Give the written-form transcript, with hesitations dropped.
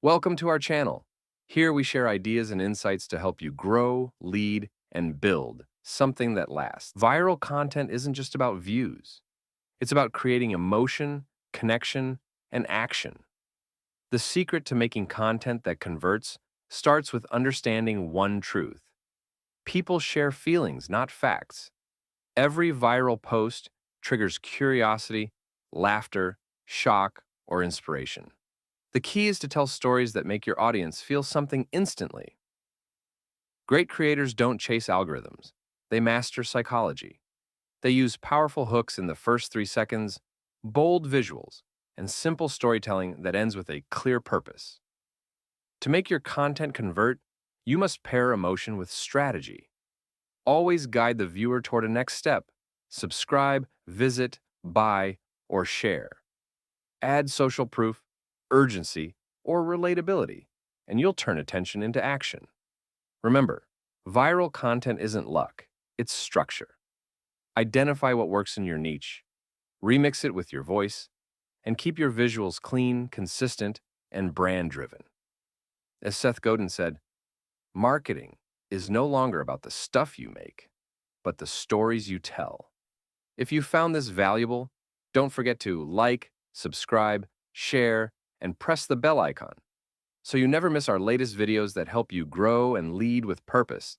Welcome to our channel. Here we share ideas and insights to help you grow, lead, and build something that lasts. Viral content isn't just about views. It's about creating emotion, connection, and action. The secret to making content that converts starts with understanding one truth. People share feelings, not facts. Every viral post triggers curiosity, laughter, shock, or inspiration. The key is to tell stories that make your audience feel something instantly. Great creators don't chase algorithms. They master psychology. They use powerful hooks in the first 3 seconds, bold visuals, and simple storytelling that ends with a clear purpose. To make your content convert, you must pair emotion with strategy. Always guide the viewer toward a next step. Subscribe, visit, buy, or share. Add social proof, urgency, or relatability, and you'll turn attention into action. Remember, viral content isn't luck, it's structure. Identify what works in your niche, remix it with your voice, and keep your visuals clean, consistent, and brand-driven. As Seth Godin said, marketing is no longer about the stuff you make, but the stories you tell. If you found this valuable, don't forget to like, subscribe, share, and press the bell icon so you never miss our latest videos that help you grow and lead with purpose.